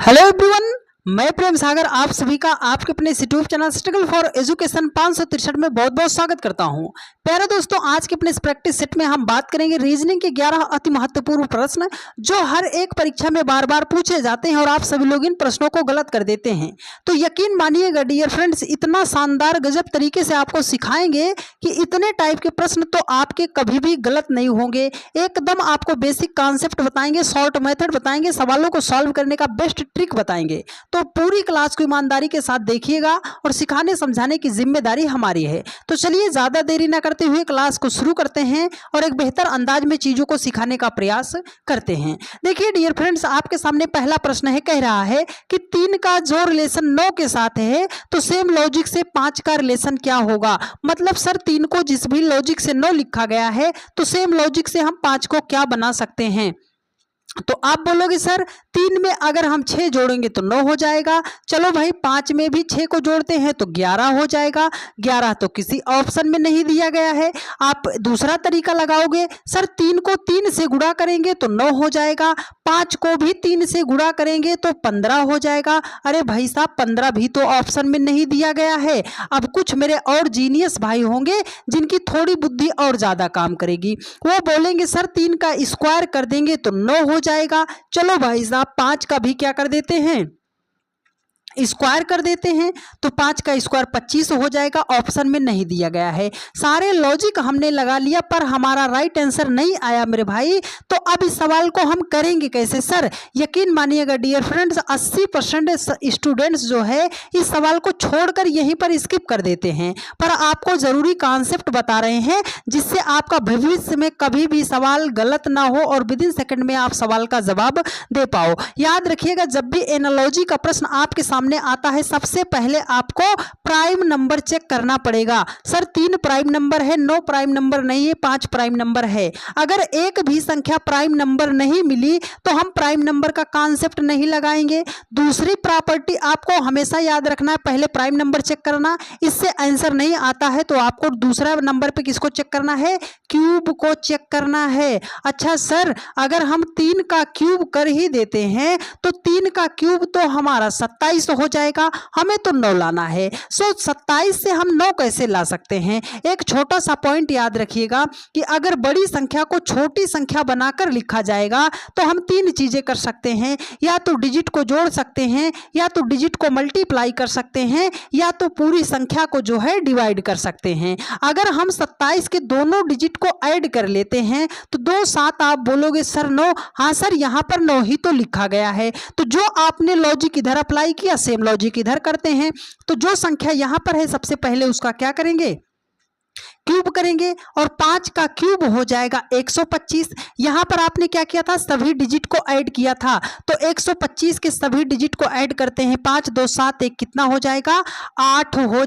Hello everyone, मैं प्रेम सागर आप सभी का आपके अपने YouTube channel struggle for education 563 में बहुत बहुत स्वागत करता हूं। प्यारे दोस्तों, आज के अपने इस प्रैक्टिस सेट में हम बात करेंगे रीजनिंग के 11 अति महत्वपूर्ण प्रश्न जो हर एक परीक्षा में बार बार पूछे जाते हैं और आप सभी लोग इन प्रश्नों को गलत कर देते हैं। तो यकीन मानिएगा डियर फ्रेंड्स, इतना शानदार गजब तरीके से आपको सिखाएंगे कि इतने टाइप के प्रश्न तो आपके कभी भी गलत नहीं होंगे। एकदम आपको बेसिक कॉन्सेप्ट बताएंगे, शॉर्ट मेथड बताएंगे, सवालों को सॉल्व करने का बेस्ट ट्रिक बताएंगे। तो पूरी क्लास को ईमानदारी के साथ देखिएगा और सिखाने समझाने की जिम्मेदारी हमारी है। तो चलिए ज्यादा देरी ना करते हुए क्लास को शुरू करते हैं और एक बेहतर अंदाज में चीजों को सिखाने का प्रयास करते हैं। देखिए डियर फ्रेंड्स, आपके सामने पहला प्रश्न है, कह रहा है कि 3 का जो रिलेशन 9 के साथ है तो सेम लॉजिक से 5 का रिलेशन क्या होगा। मतलब सर 3 को जिस भी लॉजिक से 9 लिखा गया है तो सेम लॉजिक से हम 5 को क्या बना सकते हैं। तो आप बोलोगे सर 3 में अगर हम 6 जोड़ेंगे तो 9 हो जाएगा। चलो भाई 5 में भी 6 को जोड़ते हैं तो 11 हो जाएगा। 11 तो किसी ऑप्शन में नहीं दिया गया है। आप दूसरा तरीका लगाओगे, सर 3 को 3 से गुणा करेंगे तो 9 हो जाएगा। 5 को भी 3 से गुणा करेंगे तो 15 हो जाएगा। अरे भाई साहब 15 भी तो ऑप्शन में नहीं दिया गया है। अब कुछ मेरे और जीनियस भाई होंगे जिनकी थोड़ी बुद्धि और ज्यादा काम करेगी, वो बोलेंगे सर 3 का स्क्वायर कर देंगे तो 9 हो जाएगा। चलो भाई साहब 5 का भी क्या कर देते हैं, स्क्वायर कर देते हैं तो 5 का स्क्वायर 25 हो जाएगा। ऑप्शन में नहीं दिया गया है। सारे लॉजिक हमने लगा लिया पर हमारा राइट आंसर नहीं आया मेरे भाई। तो अब इस सवाल को हम करेंगे कैसे सर। यकीन मानिएगा डियर फ्रेंड्स, 80% स्टूडेंट्स जो है इस सवाल को छोड़कर यहीं पर स्किप कर देते हैं, पर आपको जरूरी कॉन्सेप्ट बता रहे हैं जिससे आपका भविष्य में कभी भी सवाल गलत ना हो और विद इन सेकंड में आप सवाल का जवाब दे पाओ। याद रखिएगा, जब भी एनालॉजी का प्रश्न आपके सामने आता है सबसे पहले आपको प्राइम नंबर चेक करना पड़ेगा। सर 3 प्राइम नंबर है, 9 प्राइम नंबर नहीं है, 5 प्राइम नंबर है। अगर एक भी संख्या प्राइम नंबर नहीं मिली तो हम प्राइम नंबर का कॉन्सेप्ट नहीं लगाएंगे। दूसरी प्रॉपर्टी आपको हमेशा याद रखना है, पहले प्राइम नंबर चेक करना। इससे आंसर नहीं आता है तो आपको दूसरा नंबर पे किसको चेक करना है, क्यूब को चेक करना है। अच्छा सर, अगर हम 3 का क्यूब कर ही देते हैं तो 3 का क्यूब तो हमारा 27 हो जाएगा, हमें तो 9 लाना है। सो 27 से हम 9 कैसे ला सकते हैं। एक छोटा सा पॉइंट याद रखिएगा कि अगर बड़ी संख्या को छोटी संख्या बनाकर लिखा जाएगा तो हम 3 चीजें कर सकते हैं, या तो डिजिट को जोड़ सकते हैं, या तो डिजिट को मल्टीप्लाई कर सकते हैं, या तो पूरी संख्या को जो है डिवाइड कर सकते हैं। अगर हम 27 के दोनों डिजिट को ऐड कर लेते हैं तो 2 7, आप बोलोगे सर 9, हाँ सर यहाँ पर 9 ही तो लिखा गया है। तो जो आपने लॉजिक इधर अप्लाई किया सेम लॉजिक इधर करते हैं। तो जो संख्या यहां पर है सबसे पहले उसका क्या करेंगे, क्यूब करेंगे और 5 का क्यूब हो जाएगा 125। यहां पर आपने क्या किया था, सभी डिजिट को ऐड किया था। तो 125 के सभी डिजिट को ऐड करते हैं, 5 2 7 1 कितना हो जाएगा, 8 हो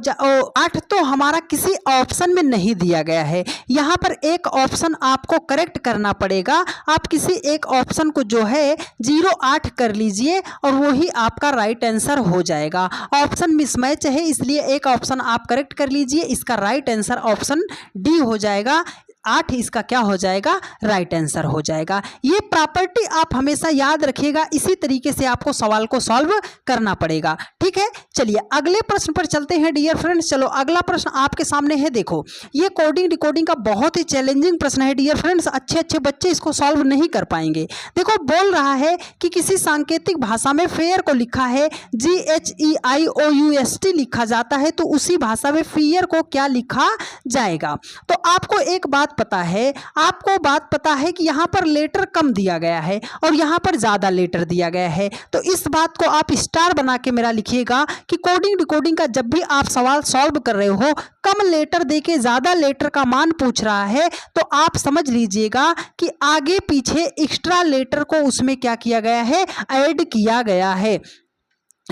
8 तो हमारा किसी ऑप्शन में नहीं दिया गया है। यहां पर एक ऑप्शन आपको करेक्ट करना पड़ेगा। आप किसी एक ऑप्शन को जो है 08 कर लीजिए और वही आपका राइट आंसर हो जाएगा। ऑप्शन मिसमैच है इसलिए एक ऑप्शन आप करेक्ट कर लीजिए। इसका राइट आंसर ऑप्शन डी हो जाएगा। 8 इसका क्या हो जाएगा, राइट आंसर हो जाएगा। ये प्रॉपर्टी आप हमेशा याद रखिएगा, इसी तरीके से आपको सवाल को सॉल्व करना पड़ेगा। ठीक है, चलिए अगले प्रश्न पर चलते हैं डियर फ्रेंड्स। चलो अगला प्रश्न आपके सामने है। देखो ये कोडिंग डिकोडिंग का बहुत ही चैलेंजिंग प्रश्न है डियर फ्रेंड्स, अच्छे बच्चे इसको सॉल्व नहीं कर पाएंगे। देखो बोल रहा है कि किसी सांकेतिक भाषा में फेयर को लिखा है GHEIOUST लिखा जाता है, तो उसी भाषा में फियर को क्या लिखा जाएगा। तो आपको एक बात पता है, आपको बात पता है कि यहां पर लेटर कम दिया गया है और यहां पर ज्यादा लेटर दिया गया है। तो इस बात को आप स्टार बना के मेरा लिखिएगा कि कोडिंग डिकोडिंग का जब भी आप सवाल सॉल्व कर रहे हो, कम लेटर देके ज्यादा लेटर का मान पूछ रहा है तो आप समझ लीजिएगा कि आगे पीछे एक्स्ट्रा लेटर को उसमें क्या किया गया है, ऐड किया गया है।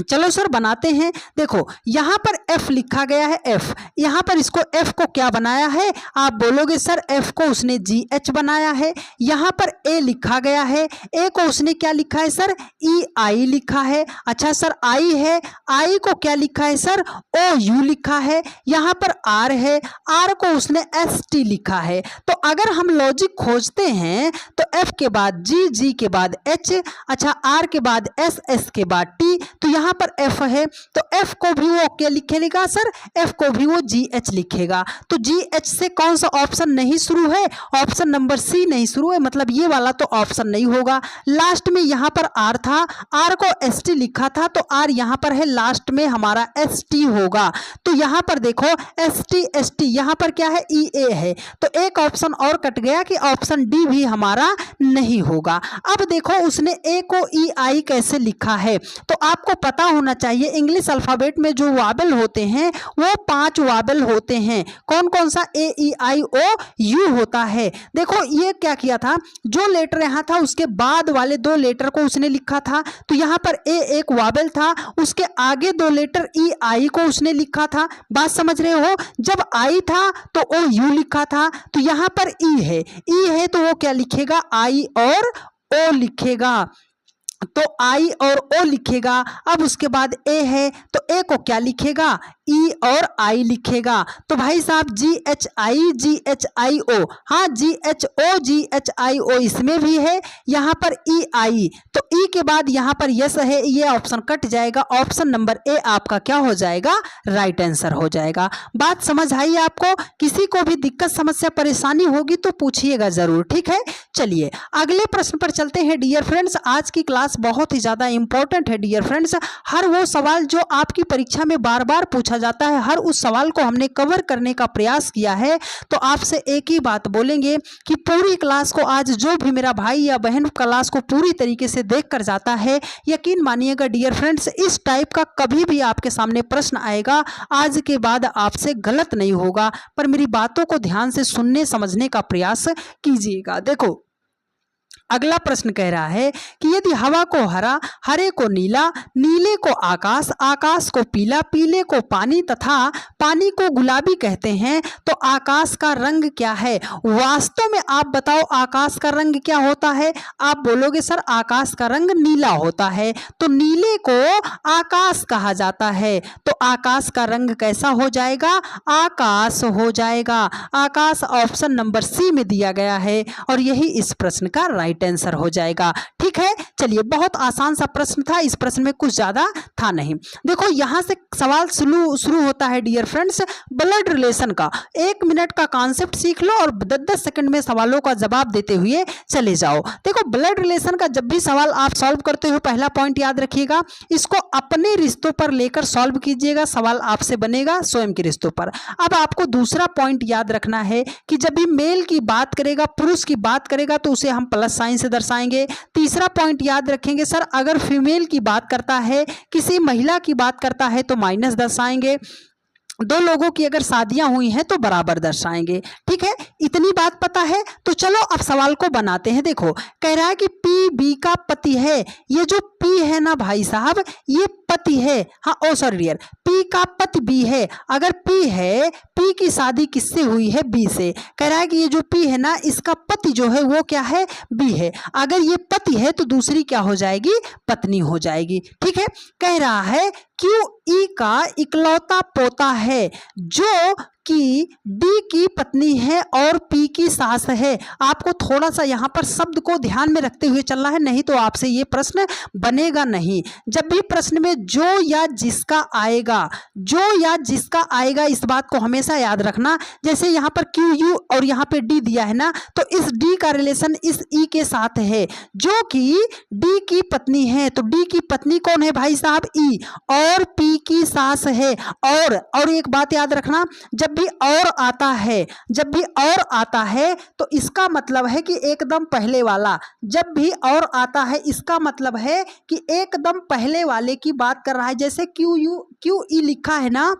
चलो सर बनाते हैं। देखो यहाँ पर F लिखा गया है, F यहाँ पर इसको F को क्या बनाया है, आप बोलोगे सर F को उसने GH बनाया है। यहाँ पर A लिखा गया है, A को उसने क्या लिखा है सर, EI लिखा है। अच्छा सर I है, I को क्या लिखा है सर, OU लिखा है। यहाँ पर R है, R को उसने ST लिखा है। तो अगर हम लॉजिक खोजते हैं तो F के बाद G, G के बाद H, अच्छा R के बाद S, S के बाद T, तो यहाँ पर F है तो F को भी वो क्या लिखेगा सर, F को भी वो GH लिखेगा। तो GH से कौन सा ऑप्शन नहीं शुरू है, ऑप्शन नंबर C नहीं शुरू है, मतलब ये वाला तो ऑप्शन नहीं होगा। लास्ट में यहाँ पर R था, R को ST लिखा था तो R यहाँ पर है, लास्ट में हमारा ST होगा। तो यहाँ पर देखो ST ST यहाँ पर क्या है, EA है, तो एक ऑप्शन और कट गया कि ऑप्शन D भी हमारा नहीं होगा। अब देखो उसने A को EI कैसे लिखा है, तो आपको पता होना चाहिए इंग्लिश अल्फाबेट में जो वाबल होते हैं वो 5 वाबल होते हैं। कौन कौन सा, A E I O U होता है। देखो ये क्या किया था, जो लेटर यहाँ था उसके बाद वाले 2 लेटर को उसने लिखा था, तो यहाँ पर A एक वाबल था, उसके आगे 2 लेटर EI को उसने लिखा था। बात समझ रहे हो, जब I था तो OU लिखा था, तो यहाँ पर E है, E है तो वो क्या लिखेगा, I और O लिखेगा, तो I और O लिखेगा। अब उसके बाद A है तो A को क्या लिखेगा, E और I लिखेगा। तो भाई साहब GHI GHIO, हाँ GHO इसमें भी है, यहाँ पर EI, तो E के बाद यहाँ पर यस है, ये ऑप्शन कट जाएगा, ऑप्शन नंबर A आपका क्या हो जाएगा, राइट आंसर हो जाएगा। बात समझ आई आपको, किसी को भी दिक्कत समस्या परेशानी होगी तो पूछिएगा जरूर, ठीक है। चलिए अगले प्रश्न पर चलते हैं डियर फ्रेंड्स। आज की क्लास बहुत ही ज़्यादा इंपॉर्टेंट है डियर फ्रेंड्स। हर वो सवाल जो आपकी परीक्षा में बार बार पूछा जाता है, हर उस सवाल को हमने कवर करने का प्रयास किया है। तो आपसे एक ही बात बोलेंगे कि पूरी क्लास को आज जो भी मेरा भाई या बहन क्लास को पूरी तरीके से देख कर जाता है, यकीन मानिएगा डियर फ्रेंड्स इस टाइप का कभी भी आपके सामने प्रश्न आएगा आज के बाद आपसे गलत नहीं होगा, पर मेरी बातों को ध्यान से सुनने समझने का प्रयास कीजिएगा। देखो अगला प्रश्न कह रहा है कि यदि हवा को हरा, हरे को नीला, नीले को आकाश, आकाश को पीला, पीले को पानी तथा पानी को गुलाबी कहते हैं, तो आकाश का रंग क्या है। वास्तव में आप बताओ आकाश का रंग क्या होता है। आप बोलोगे सर आकाश का रंग नीला होता है, तो नीले को आकाश कहा जाता है, तो आकाश का रंग कैसा हो जाएगा, आकाश हो जाएगा। आकाश ऑप्शन नंबर C में दिया गया है और यही इस प्रश्न का राइट आंसर हो जाएगा, ठीक है। चलिए बहुत आसान सा प्रश्न था, इस प्रश्न में कुछ ज्यादा था नहीं। देखो यहां से सवाल शुरू होता है डियर फ्रेंड्स ब्लड रिलेशन का। 1 मिनट का कॉन्सेप्ट सीख लो और 10-10 सेकंड में सवालों का जवाब देते हुए चले जाओ। देखो ब्लड रिलेशन का जब भी सवाल आप सॉल्व करते हो, पहला पॉइंट याद रखिएगा, इसको अपने रिश्तों पर लेकर सॉल्व कीजिएगा, सवाल आपसे बनेगा स्वयं के रिश्तों पर। अब आपको दूसरा पॉइंट याद रखना है कि जब भी मेल की बात करेगा, पुरुष की बात करेगा, तो उसे हम प्लस साइन से दर्शाएंगे। तीसरा पॉइंट याद रखेंगे सर, अगर फीमेल की बात करता है, किसी महिला की बात करता है तो माइनस दर्शाएंगे। 2 लोगों की अगर शादियां हुई हैं तो बराबर दर्शाएंगे, ठीक है। इतनी बात पता है, तो चलो अब सवाल को बनाते हैं। देखो कह रहा है कि P B का पति है, ये जो P है ना भाई साहब, ये पति है, हाँ ओ सॉरी डियर, P का पति B है। अगर P है, P की शादी किससे हुई है, B से। कह रहा है कि ये जो P है ना, इसका पति जो है वो क्या है, B है। अगर ये पति है तो दूसरी क्या हो जाएगी, पत्नी हो जाएगी, ठीक है। कह रहा है QE का इकलौता पोता है जो कि D की पत्नी है और P की सास है। आपको थोड़ा सा यहाँ पर शब्द को ध्यान में रखते हुए चलना है, नहीं तो आपसे ये प्रश्न बनेगा नहीं। जब भी प्रश्न में जो या जिसका आएगा, जो या जिसका आएगा, इस बात को हमेशा याद रखना। जैसे यहाँ पर QU और यहाँ पे D दिया है ना, तो इस D का रिलेशन इस E के साथ है जो कि D की पत्नी है। तो D की पत्नी कौन है भाई साहब, E, और P की सास है। और एक बात याद रखना, जब भी और आता है, जब भी और आता है तो इसका मतलब है कि एकदम पहले वाला। जब भी और आता है इसका मतलब है कि एकदम पहले वाले की बात कर रहा है। जैसे QE लिखा है ना,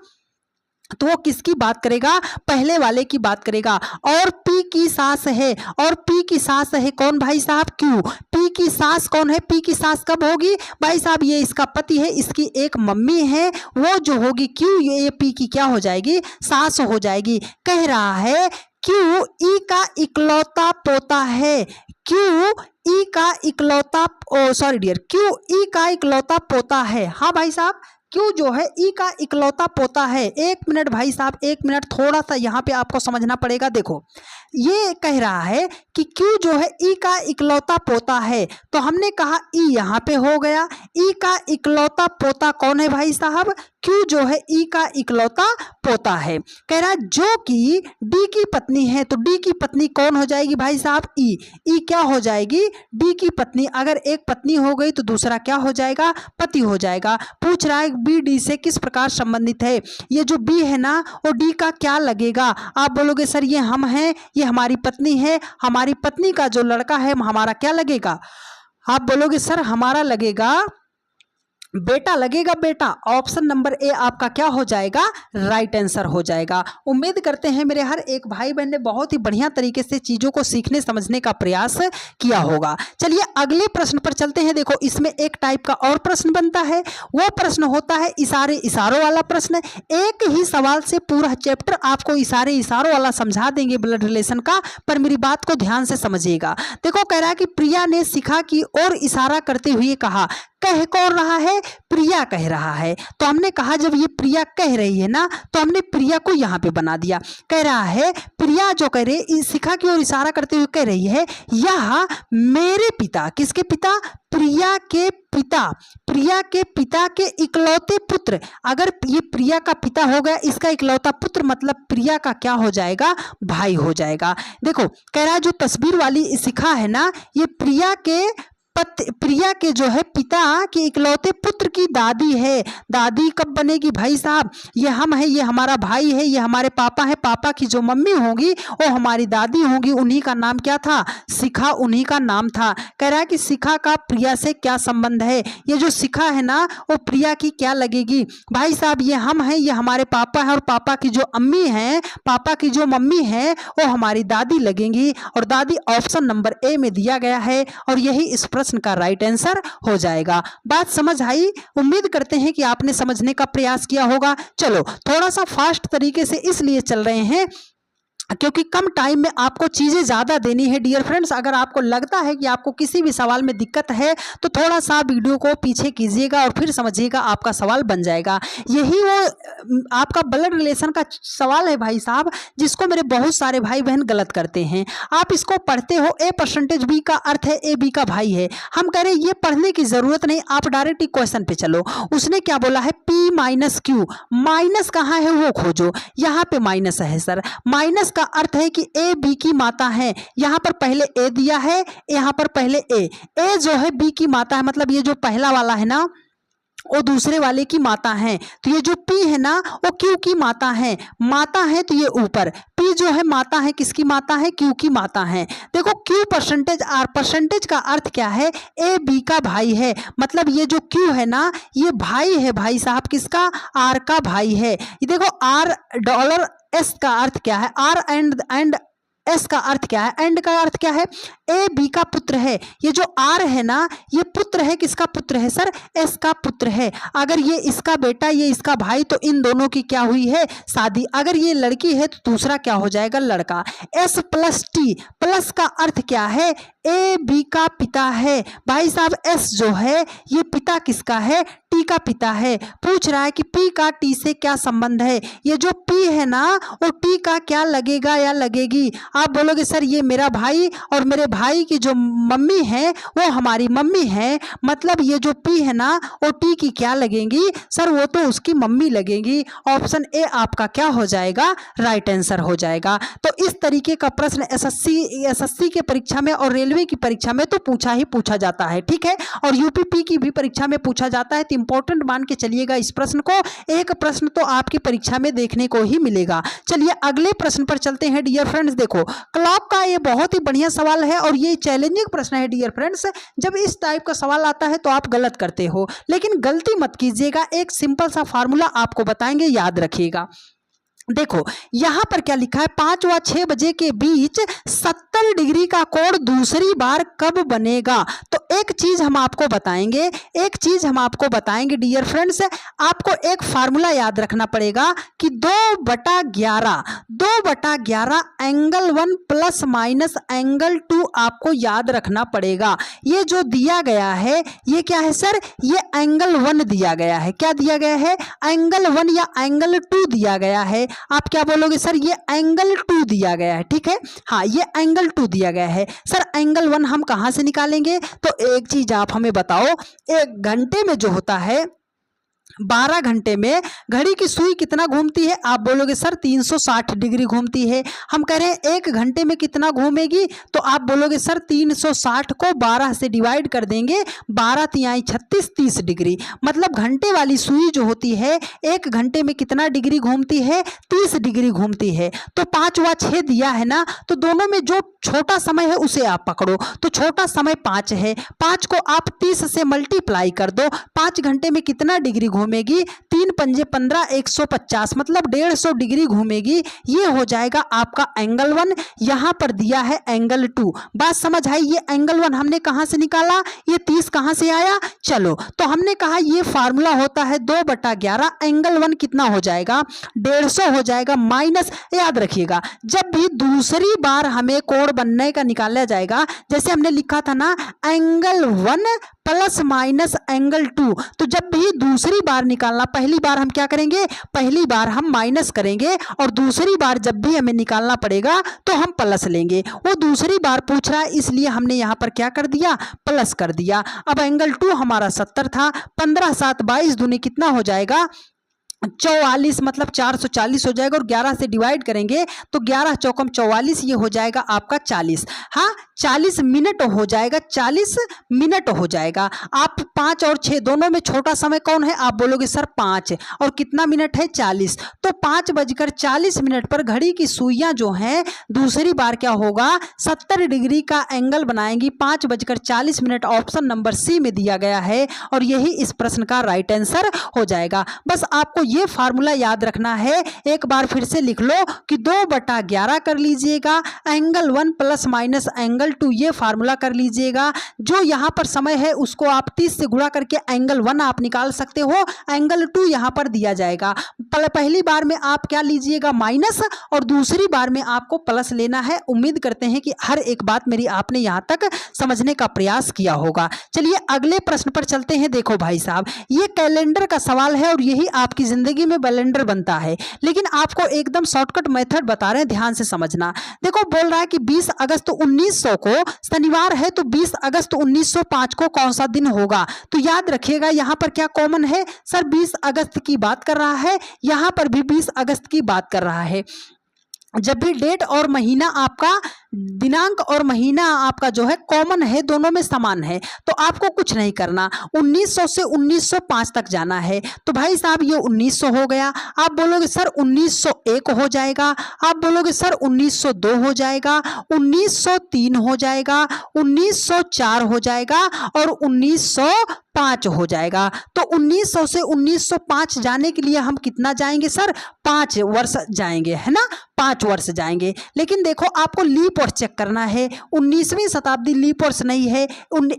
तो वो किसकी बात करेगा, पहले वाले की बात करेगा। और पी की सास है, और पी की सास है कौन भाई साहब, क्यू। पी की सास कौन है, पी की सास कब होगी भाई साहब, ये इसका पति है, इसकी एक मम्मी है, वो जो होगी क्यू, ये पी की क्या हो जाएगी, सास हो जाएगी। कह रहा है क्यू ई का इकलौता पोता है, क्यू ई का इकलौता, ओ सॉरी डियर, क्यू ई का इकलौता पोता है। हाँ भाई साहब, क्यों जो है ई का इकलौता पोता है। एक मिनट भाई साहब, एक मिनट, थोड़ा सा यहाँ पे आपको समझना पड़ेगा। देखो ये कह रहा है कि क्यों जो है ई का इकलौता पोता है, तो हमने कहा ई यहाँ पे हो गया। ई का इकलौता पोता कौन है भाई साहब, क्यों जो है ई का इकलौता पोता है। कह रहा है जो कि डी की पत्नी है, तो डी की पत्नी कौन हो जाएगी भाई साहब, ई। ई क्या हो जाएगी, डी की पत्नी। अगर एक पत्नी हो गई तो दूसरा क्या हो जाएगा, पति हो जाएगा। पूछ रहा है बी डी से किस प्रकार संबंधित है। ये जो बी है ना, वो डी का क्या लगेगा। आप बोलोगे सर ये हम हैं, ये हमारी पत्नी है, हमारी पत्नी का जो लड़का है हमारा क्या लगेगा। आप बोलोगे सर हमारा लगेगा बेटा, लगेगा बेटा। ऑप्शन नंबर ए आपका क्या हो जाएगा, राइट आंसर हो जाएगा। उम्मीद करते हैं मेरे हर एक भाई बहन ने बहुत ही बढ़िया तरीके से चीज़ों को सीखने समझने का प्रयास किया होगा। चलिए अगले प्रश्न पर चलते हैं। देखो इसमें एक टाइप का और प्रश्न बनता है, वो प्रश्न होता है इशारे इशारों वाला प्रश्न। एक ही सवाल से पूरा चैप्टर आपको इशारे इशारों वाला समझा देंगे ब्लड रिलेशन का, पर मेरी बात को ध्यान से समझिएगा। देखो कह रहा है कि प्रिया ने शिखा की ओर इशारा करते हुए कहा। कह कौन रहा है, प्रिया कह रहा है। तो हमने कहा जब ये प्रिया कह रही है ना, तो हमने प्रिया को यहाँ पे बना दिया। कह रहा है प्रिया जो कह रही, शिखा की ओर इशारा करते हुए कह रही है, यह मेरे पिता, किसके पिता, प्रिया के पिता, प्रिया के पिता के इकलौते पुत्र। अगर ये प्रिया का पिता हो गया, इसका इकलौता पुत्र मतलब प्रिया का क्या हो जाएगा, भाई हो जाएगा। देखो कह रहा है जो तस्वीर वाली शिखा है ना, ये प्रिया के जो है पिता के इकलौते पुत्र की दादी है। दादी कब बनेगी भाई साहब, ये हम है, ये हमारा भाई है, ये हमारे पापा है, पापा की जो मम्मी होगी वो हमारी दादी होगी। उन्हीं का नाम क्या था, शिखा, उन्हीं का नाम था। कह रहा है कि शिखा का प्रिया से क्या संबंध है। ये जो शिखा है ना, वो प्रिया की क्या लगेगी भाई साहब, ये हम हैं, ये हमारे पापा है, और पापा की जो अम्मी है, पापा की जो मम्मी है वो हमारी दादी लगेंगी। और दादी ऑप्शन नंबर ए में दिया गया है, और यही इस प्रश्न का राइट आंसर हो जाएगा। बात समझ आई, उम्मीद करते हैं कि आपने समझने का प्रयास किया होगा। चलो थोड़ा सा फास्ट तरीके से इसलिए चल रहे हैं क्योंकि कम टाइम में आपको चीज़ें ज़्यादा देनी है। डियर फ्रेंड्स, अगर आपको लगता है कि आपको किसी भी सवाल में दिक्कत है तो थोड़ा सा वीडियो को पीछे कीजिएगा और फिर समझिएगा, आपका सवाल बन जाएगा। यही वो आपका ब्लड रिलेशन का सवाल है भाई साहब, जिसको मेरे बहुत सारे भाई बहन गलत करते हैं। आप इसको पढ़ते हो, ए परसेंटेज बी का अर्थ है ए बी का भाई है। हम कह रहे हैं ये पढ़ने की ज़रूरत नहीं, आप डायरेक्ट ही क्वेश्चन पे चलो। उसने क्या बोला है, पी माइनस क्यू, माइनस कहाँ है वो खोजो। यहाँ पे माइनस है सर, माइनस का अर्थ है कि ए बी की माता है। यहां पर पहले ए दिया है, यहां पर पहले ए जो है बी की माता है, मतलब ये जो पहला वाला है ना वो दूसरे वाले की माता है। तो ये जो पी है ना वो क्यू की माता है, माता है तो ये ऊपर, पी जो है माता है, किसकी माता है, क्यू की माता है। देखो क्यू परसेंटेज आर, परसेंटेज का अर्थ क्या है, ए बी का भाई है, मतलब ये जो क्यू है ना ये भाई है भाई साहब, किसका, आर का भाई है। ये देखो आर डॉलर एस का अर्थ क्या है, आर एंड एस का अर्थ क्या है, एंड का अर्थ क्या है, ए बी का पुत्र है। ये जो आर है ना ये पुत्र है, किसका पुत्र है सर, एस का पुत्र है। अगर ये इसका बेटा ये इसका भाई तो इन दोनों की क्या हुई है, शादी। अगर ये लड़की है तो दूसरा क्या हो जाएगा, लड़का। एस प्लस टी, प्लस का अर्थ क्या है, ए बी का पिता है भाई साहब। एस जो है ये पिता किसका है, टी का पिता है। पूछ रहा है कि पी का टी से क्या संबंध है। ये जो पी है ना वो टी का क्या लगेगा या लगेगी। आप बोलोगे सर ये मेरा भाई और मेरे भाई की जो मम्मी है वो हमारी मम्मी है, मतलब ये जो पी है ना वो टी की क्या लगेंगी सर, वो तो उसकी मम्मी लगेगी। ऑप्शन ए आपका क्या हो जाएगा, राइट आंसर हो जाएगा। तो इस तरीके का प्रश्न एसएससी के परीक्षा में और रेलवे की परीक्षा में तो पूछा ही पूछा जाता है, ठीक है, और यूपीपी की भी परीक्षा में पूछा जाता है। तो इंपॉर्टेंट मान के चलिएगा इस प्रश्न को, एक प्रश्न तो आपकी परीक्षा में देखने को ही मिलेगा। चलिए अगले प्रश्न पर चलते हैं डियर फ्रेंड्स। देखो क्लॉक का ये बहुत ही बढ़िया सवाल है और ये चैलेंजिंग प्रश्न है डियर फ्रेंड्स। जब इस टाइप का सवाल आता है तो आप गलत करते हो, लेकिन गलती मत कीजिएगा। एक सिंपल सा फार्मूला आपको बताएंगे, याद रखिएगा। देखो यहां पर क्या लिखा है, 5 व 6 बजे के बीच 70 डिग्री का कोण दूसरी बार कब बनेगा। तो एक चीज हम आपको बताएंगे डियर फ्रेंड्स, आपको एक फार्मूला याद रखना पड़ेगा कि 2/11 एंगल 1 प्लस माइनस एंगल 2 आपको याद रखना पड़ेगा। ये जो दिया गया है ये क्या है सर, ये एंगल 1 दिया गया है। क्या दिया गया है, एंगल 1 या एंगल 2 दिया गया है। आप क्या बोलोगे सर, ये एंगल 2 दिया गया है, ठीक है। हाँ, ये एंगल 2 दिया गया है। सर एंगल 1 हम कहां से निकालेंगे, तो एक चीज आप हमें बताओ, 1 घंटे में जो होता है 12 घंटे में घड़ी की सुई कितना घूमती है। आप बोलोगे सर 360 डिग्री घूमती है। हम कह रहे हैं 1 घंटे में कितना घूमेगी, तो आप बोलोगे सर 360 को 12 से डिवाइड कर देंगे, 12 तिहाई 36 30 डिग्री। मतलब घंटे वाली सुई जो होती है 1 घंटे में कितना डिग्री घूमती है, 30 डिग्री घूमती है। तो 5 व 6 दिया है ना, तो दोनों में जो छोटा समय है उसे आप पकड़ो। तो छोटा समय 5 है, 5 को आप 30 से मल्टीप्लाई कर दो। 5 घंटे में कितना डिग्री घूमेगी, 3 पंजे 15 150, मतलब 150 डिग्री घूमेगी। ये हो जाएगा आपका एंगल 1। यहां पर दिया है एंगल 2। बात समझ आई। ये एंगल 1 हमने कहां से निकाला, ये 30 कहां से आया। चलो तो हमने कहा ये फार्मूला होता है 2/11। एंगल 1 कितना हो जाएगा, 150 हो जाएगा। माइनस, याद रखिएगा जब भी दूसरी बार हमें कोण बनने का निकाला जाएगा, जैसे हमने लिखा था ना एंगल 1 प्लस माइनस एंगल 2, तो जब भी दूसरी बार निकालना, पहली बार हम क्या करेंगे, पहली बार हम माइनस करेंगे और दूसरी बार जब भी हमें निकालना पड़ेगा तो हम प्लस लेंगे। वो दूसरी बार पूछ रहा है इसलिए हमने यहां पर क्या कर दिया, प्लस कर दिया। अब एंगल 2 हमारा 70 था, 15 7 22 दूनी कितना हो जाएगा 44, मतलब 440 हो जाएगा। और 11 से डिवाइड करेंगे तो 11 चौकम 44, ये हो जाएगा आपका 40। हाँ 40 मिनट हो जाएगा, 40 मिनट हो जाएगा। आप 5 और 6 दोनों में छोटा समय कौन है, आप बोलोगे सर 5, और कितना मिनट है 40। तो 5:40 पर घड़ी की सुइयां जो हैं दूसरी बार क्या होगा, 70 डिग्री का एंगल बनाएंगी। 5:40 ऑप्शन नंबर सी में दिया गया है और यही इस प्रश्न का राइट आंसर हो जाएगा। बस आपको ये फार्मूला याद रखना है, एक बार फिर से लिख लो कि 2/11 कर लीजिएगा, एंगल 1 प्लस माइनस एंगल 2 ये फार्मूला कर लीजिएगा। जो यहाँ पर समय है उसको आप 30 से गुणा करके एंगल 1 आप निकाल सकते हो, एंगल 2 यहाँ पर दिया जाएगा। पहली बार में आप क्या लीजिएगा माइनस, और दूसरी बार में आपको प्लस लेना है। उम्मीद करते हैं कि हर एक बात मेरी आपने यहाँ तक समझने का प्रयास किया होगा। चलिए अगले प्रश्न पर चलते हैं। देखो भाई साहब, ये कैलेंडर का सवाल है और यही आपकी जिंदगी में कैलेंडर बनता है, लेकिन आपको एकदम शॉर्टकट मेथड बता रहे हैं, ध्यान से समझना। देखो बोल रहा है कि 20 अगस्त 1900 को शनिवार है, तो 20 अगस्त 1905 को कौन सा दिन होगा। तो याद रखिएगा यहाँ पर क्या कॉमन है, सर 20 अगस्त की बात कर रहा है, यहाँ पर भी 20 अगस्त की बात कर रहा है। जब भी डेट और महीना आपका, दिनांक और महीना आपका जो है कॉमन है, दोनों में समान है, तो आपको कुछ नहीं करना, 1900 से 1905 तक जाना है। तो भाई साहब ये 1900 हो गया, आप बोलोगे सर 1901 हो जाएगा, आप बोलोगे सर 1902 हो जाएगा, 1903 हो जाएगा, 1904 हो जाएगा और 1905 हो जाएगा। तो 1900 से 1905 जाने के लिए हम कितना जाएंगे सर, 5 वर्ष जाएंगे, है ना, 5 वर्ष जाएंगे। लेकिन देखो आपको लीप वर्ष चेक करना है, 19वीं शताब्दी लीप वर्ष नहीं है,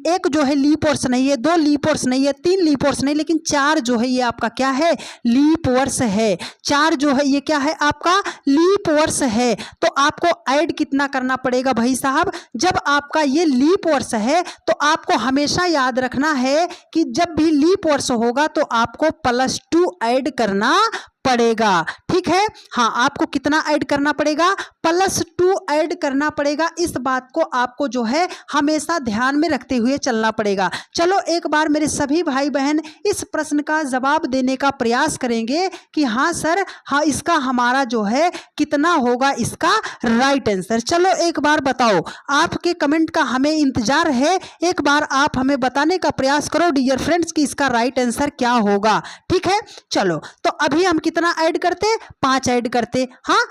एक जो है लीप वर्ष नहीं है, 2 लीप वर्ष नहीं है, 3 लीप वर्ष नहीं, लेकिन 4 जो है ये आपका क्या है, लीप वर्ष है। 4 जो है ये क्या है आपका, लीप वर्ष है। तो आपको ऐड कितना करना पड़ेगा भाई साहब, जब आपका ये लीप वर्ष है तो आपको हमेशा याद रखना है कि जब भी लीप वर्ष होगा तो आपको +2 ऐड करना पड़ेगा, ठीक है। हाँ आपको कितना ऐड करना पड़ेगा, +2 ऐड करना पड़ेगा। इस बात को आपको जो है हमेशा ध्यान में रखते हुए चलना पड़ेगा। चलो एक बार मेरे सभी भाई बहन इस प्रश्न का जवाब देने का प्रयास करेंगे कि हाँ सर, हाँ इसका हमारा जो है कितना होगा इसका राइट आंसर। चलो एक बार बताओ, आपके कमेंट का हमें इंतजार है, एक बार आप हमें बताने का प्रयास करो डियर फ्रेंड्स कि इसका राइट आंसर क्या होगा, ठीक है। चलो तो अभी हम कितना ऐड करते, 5 ऐड करते। हाँ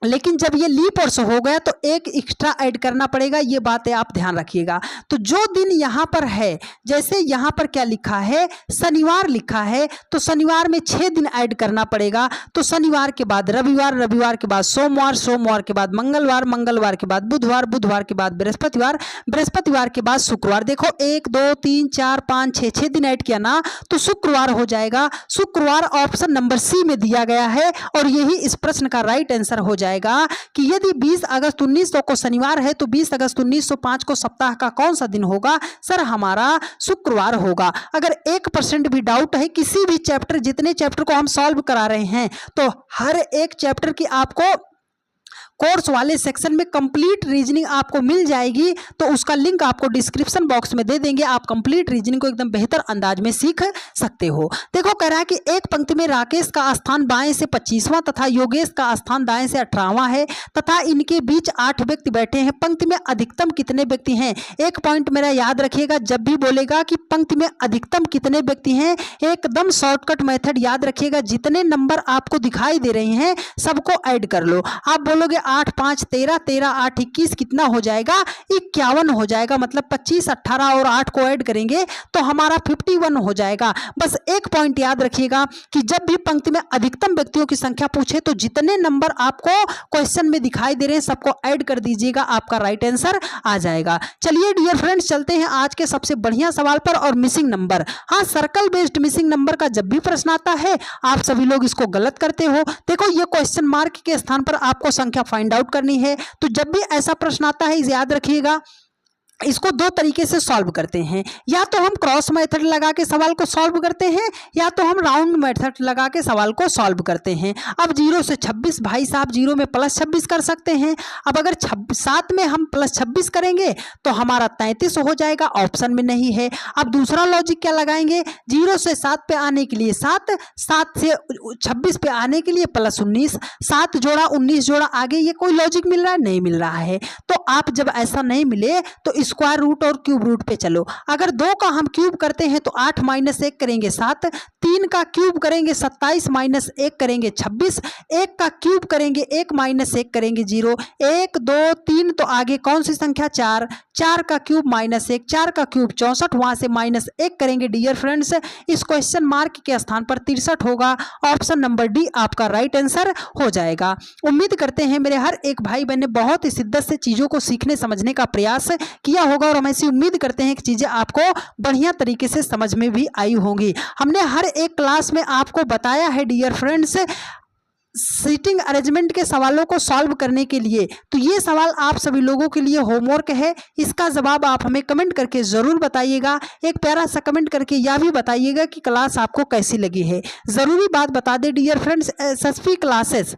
लेकिन जब ये लीप वर्ष हो गया तो एक एक्स्ट्रा ऐड करना पड़ेगा, ये बातें आप ध्यान रखिएगा। तो जो दिन यहाँ पर है, जैसे यहाँ पर क्या लिखा है, शनिवार लिखा है, तो शनिवार में 6 दिन ऐड करना पड़ेगा। तो शनिवार के बाद रविवार, रविवार के बाद सोमवार, सोमवार के बाद मंगलवार, मंगलवार के बाद बुधवार, बुधवार के बाद बृहस्पतिवार, बृहस्पतिवार के बाद शुक्रवार। देखो 1 2 3 4 5 6 दिन ऐड किया ना, तो शुक्रवार हो जाएगा। शुक्रवार ऑप्शन नंबर सी में दिया गया है और यही इस प्रश्न का राइट आंसर हो जाएगा कि यदि 20 अगस्त 1900 को शनिवार है तो 20 अगस्त 1905 को सप्ताह का कौन सा दिन होगा? सर हमारा शुक्रवार होगा। अगर 1% भी डाउट है किसी भी चैप्टर, जितने चैप्टर को हम सॉल्व करा रहे हैं, तो हर एक चैप्टर की आपको कोर्स वाले सेक्शन में कंप्लीट रीजनिंग आपको मिल जाएगी। तो उसका लिंक आपको डिस्क्रिप्शन बॉक्स में दे देंगे, आप कंप्लीट रीजनिंग को एकदम बेहतर अंदाज में सीख सकते हो। देखो कह रहा है कि एक पंक्ति में राकेश का स्थान बाएं से 25वां तथा योगेश का स्थान दाएं से 18वां है तथा इनके बीच 8 व्यक्ति बैठे हैं। पंक्ति में अधिकतम कितने व्यक्ति हैं? एक पॉइंट मेरा याद रखिएगा, जब भी बोलेगा कि पंक्ति में अधिकतम कितने व्यक्ति हैं, एकदम शॉर्टकट मेथड याद रखिएगा, जितने नंबर आपको दिखाई दे रहे हैं सबको ऐड कर लो। आप बोलोगे 8 5 13, 13 8 21 कितना हो जाएगा? 51 हो जाएगा। मतलब 25 18 और 8 को ऐड करेंगे तो हमारा 51 हो जाएगा। बस एक पॉइंट याद रखिएगा कि जब भी पंक्ति में अधिकतम व्यक्तियों की संख्या पूछे तो जितने नंबर आपको क्वेश्चन में दिखाई दे रहे हैं सबको ऐड कर दीजिएगा, आपका राइट आंसर आ जाएगा। चलिए डियर फ्रेंड्स, चलते हैं आज के सबसे बढ़िया सवाल पर और मिसिंग नंबर। हाँ, सर्कल बेस्ड मिसिंग नंबर का जब भी प्रश्न आता है आप सभी लोग इसको गलत करते हो। देखो ये क्वेश्चन मार्क के स्थान पर आपको संख्या फाइंड आउट करनी है। तो जब भी ऐसा प्रश्न आता है याद रखिएगा, इसको दो तरीके से सॉल्व करते हैं, या तो हम क्रॉस मेथड लगा के सवाल को सॉल्व करते हैं या तो हम राउंड मेथड लगा के सवाल को सॉल्व करते हैं। अब 0 से 26 भाई साहब 0 में प्लस 26 कर सकते हैं। अब अगर 7 में हम प्लस 26 करेंगे तो हमारा 33 हो जाएगा, ऑप्शन में नहीं है। अब दूसरा लॉजिक क्या लगाएंगे? 0 से 7 पे आने के लिए 7, 7 से 26 पे आने के लिए प्लस 19, 7 जोड़ा 19 जोड़ा आगे, ये कोई लॉजिक मिल रहा है? नहीं मिल रहा है। तो आप जब ऐसा नहीं मिले तो स्क्वायर रूट और क्यूब रूट पे चलो। अगर 2 का हम क्यूब करते हैं तो 8 माइनस 1 करेंगे 7, 3 का क्यूब करेंगे 27 माइनस 1 करेंगे 26, 1 का क्यूब करेंगे 1 माइनस 1 करेंगे 0, 1 2 3 तो आगे कौन सी संख्या? 4, 4 का क्यूब माइनस 1, 4 का क्यूब 64, वहां से माइनस 1 करेंगे। डियर फ्रेंड्स, इस क्वेश्चन मार्क के स्थान पर 63 होगा। ऑप्शन नंबर डी आपका राइट आंसर हो जाएगा। उम्मीद करते हैं मेरे हर एक भाई बहन ने बहुत ही शिद्दत से चीजों को सीखने समझने का प्रयास किया होगा और हम ऐसी उम्मीद करते हैं कि चीजें आपको बढ़िया तरीके से समझ में भी आई होंगी। हमने हर एक क्लास में आपको बताया है डियर फ्रेंड्स सीटिंग अरेंजमेंट के सवालों को सॉल्व करने के लिए। तो ये सवाल आप सभी लोगों के लिए होमवर्क है, इसका जवाब आप हमें कमेंट करके ज़रूर बताइएगा। एक प्यारा सा कमेंट करके यह भी बताइएगा कि क्लास आपको कैसी लगी है। ज़रूरी बात बता दें डियर फ्रेंड्स, एसएसपी क्लासेस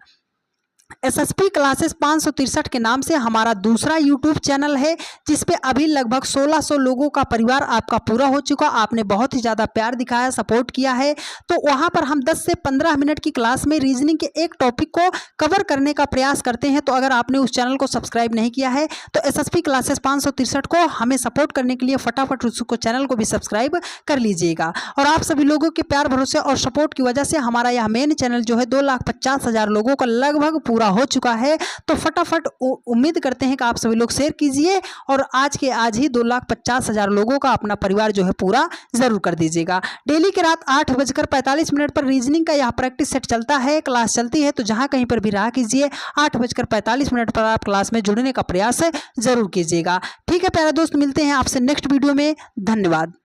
563 के नाम से हमारा दूसरा यूट्यूब चैनल है, जिसपे अभी लगभग 1600 लोगों का परिवार आपका पूरा हो चुका। आपने बहुत ही ज़्यादा प्यार दिखाया, सपोर्ट किया है। तो वहाँ पर हम 10 से 15 मिनट की क्लास में रीजनिंग के एक टॉपिक को कवर करने का प्रयास करते हैं। तो अगर आपने उस चैनल को सब्सक्राइब नहीं किया है तो एसएसपी क्लासेस 563 को हमें सपोर्ट करने के लिए फटाफट उसको चैनल को भी सब्सक्राइब कर लीजिएगा। और आप सभी लोगों के प्यार भरोसे और सपोर्ट की वजह से हमारा यह मेन चैनल जो है 2,50,000 लोगों का लगभग पूरा हो चुका है। तो फटाफट उम्मीद करते हैं कि आप सभी लोग शेयर कीजिए और आज के आज ही 2,50,000 लोगों का अपना परिवार जो है पूरा जरूर कर दीजिएगा। डेली के रात 8:45 पर रीजनिंग का यह प्रैक्टिस सेट चलता है, क्लास चलती है। तो जहां कहीं पर भी रहा कीजिए 8:45 पर आप क्लास में जुड़ने का प्रयास जरूर कीजिएगा। ठीक है प्यारे दोस्त, मिलते हैं आपसे नेक्स्ट वीडियो में। धन्यवाद।